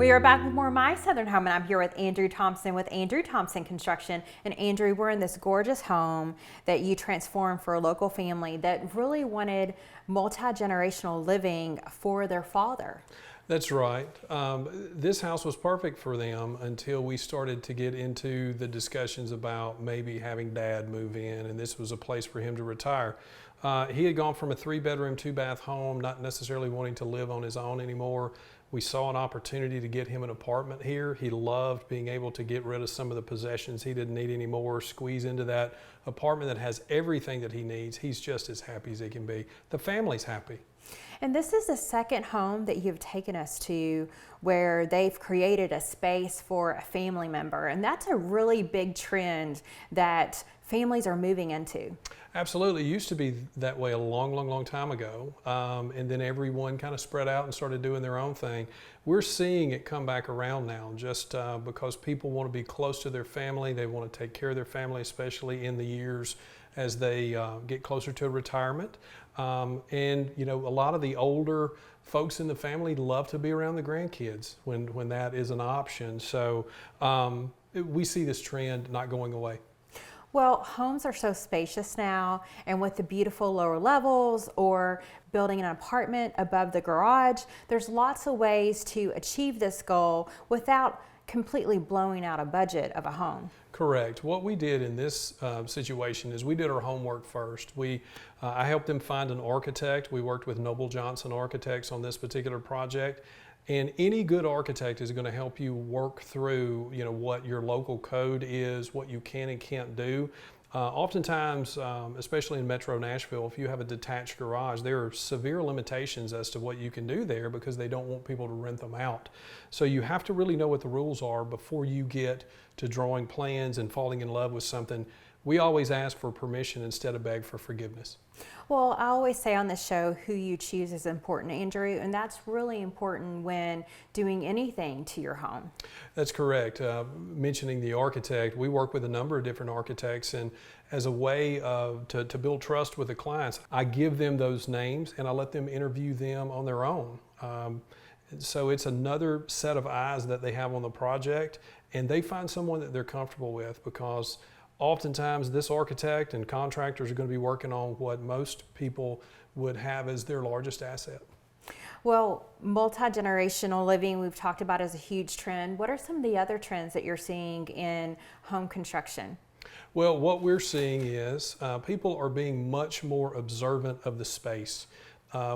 We are back with more My Southern Home, and I'm here with Andrew Thompson with Andrew Thompson Construction. And Andrew, we're in this gorgeous home that you transformed for a local family that really wanted multi-generational living for their father. That's right. This house was perfect for them until we started to get into the discussions about maybe having Dad move in, and this was a place for him to retire. He had gone from a 3-bedroom, 2-bath home, not necessarily wanting to live on his own anymore. We saw an opportunity to get him an apartment here. He loved being able to get rid of some of the possessions he didn't need anymore, squeeze into that apartment that has everything that he needs. He's just as happy as he can be. The family's happy. And this is the second home that you've taken us to where they've created a space for a family member. And that's a really big trend that families are moving into. Absolutely. It used to be that way a long time ago. And then everyone kind of spread out and started doing their own thing. We're seeing it come back around now just because people want to be close to their family. They want to take care of their family, especially in the years as they get closer to retirement. And you know, a lot of the older folks in the family love to be around the grandkids when that is an option. So we see this trend not going away. Well, homes are so spacious now, and with the beautiful lower levels or building an apartment above the garage, there's lots of ways to achieve this goal without completely blowing out a budget of a home. Correct. What we did in this situation is we did our homework first. I helped them find an architect. We worked with Noble Johnson Architects on this particular project. And any good architect is going to help you work through, you know, what your local code is, what you can and can't do. Oftentimes, especially in Metro Nashville, if you have a detached garage, there are severe limitations as to what you can do there because they don't want people to rent them out. So you have to really know what the rules are before you get to drawing plans and falling in love with something. We always ask for permission instead of beg for forgiveness. Well, I always say on this show, who you choose is important, Andrew, and that's really important when doing anything to your home. That's correct. Mentioning the architect, we work with a number of different architects, and as a way to build trust with the clients, I give them those names and I let them interview them on their own. So it's another set of eyes that they have on the project, and they find someone that they're comfortable with, because oftentimes this architect and contractors are going to be working on what most people would have as their largest asset. Well, multi-generational living we've talked about as a huge trend. What are some of the other trends that you're seeing in home construction? Well, what we're seeing is people are being much more observant of the space.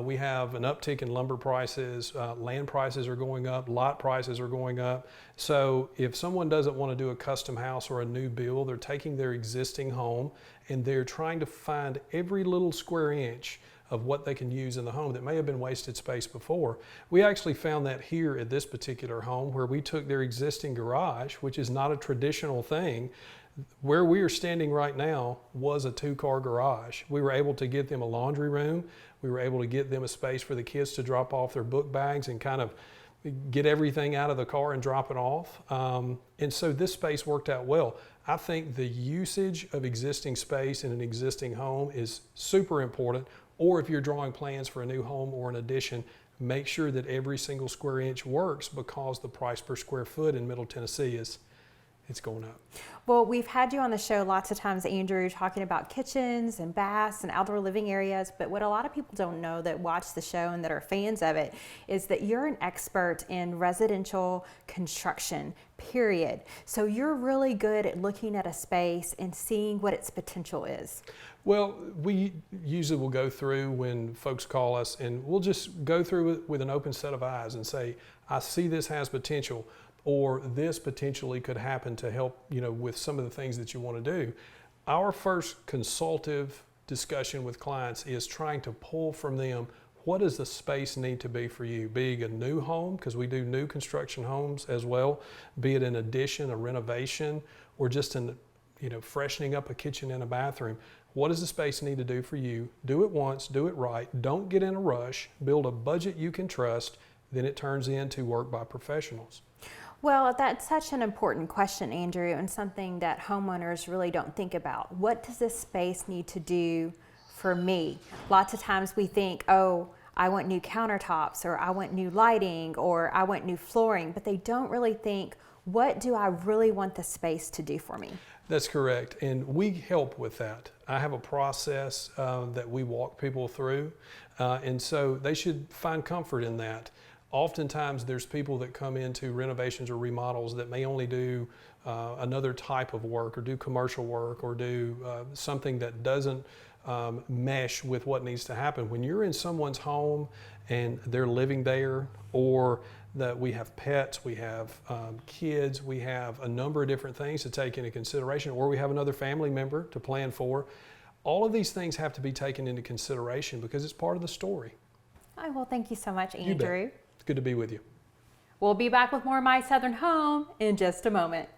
We have an uptick in lumber prices, land prices are going up, lot prices are going up. So if someone doesn't want to do a custom house or a new build, they're taking their existing home and they're trying to find every little square inch of what they can use in the home that may have been wasted space before. We actually found that here at this particular home, where we took their existing garage, which is not a traditional thing. Where we are standing right now was a 2-car garage. We were able to get them a laundry room. We were able to get them a space for the kids to drop off their book bags and kind of get everything out of the car and drop it off. And so this space worked out well. I think the usage of existing space in an existing home is super important. Or if you're drawing plans for a new home or an addition, make sure that every single square inch works, because the price per square foot in Middle Tennessee it's going up. Well, we've had you on the show lots of times, Andrew, talking about kitchens and baths and outdoor living areas, but what a lot of people don't know that watch the show and that are fans of it is that you're an expert in residential construction, period. So you're really good at looking at a space and seeing what its potential is. Well, we usually will go through when folks call us, and we'll just go through it with an open set of eyes and say, I see this has potential, or this potentially could happen to help, you know, with some of the things that you want to do. Our first consultative discussion with clients is trying to pull from them, what does the space need to be for you? Being a new home, because we do new construction homes as well, be it an addition, a renovation, or just an, you know, freshening up a kitchen and a bathroom. What does the space need to do for you? Do it once, do it right. Don't get in a rush. Build a budget you can trust. Then it turns into work by professionals. Well, that's such an important question, Andrew, and something that homeowners really don't think about. What does this space need to do for me? Lots of times we think, oh, I want new countertops, or I want new lighting, or I want new flooring, but they don't really think, what do I really want the space to do for me? That's correct, and we help with that. I have a process that we walk people through, and so they should find comfort in that. Oftentimes there's people that come into renovations or remodels that may only do another type of work, or do commercial work, or do something that doesn't mesh with what needs to happen. When you're in someone's home and they're living there, or that we have pets, we have kids, we have a number of different things to take into consideration, or we have another family member to plan for. All of these things have to be taken into consideration because it's part of the story. All right, well, thank you so much, You bet. Andrew. It's good to be with you. We'll be back with more My Southern Home in just a moment.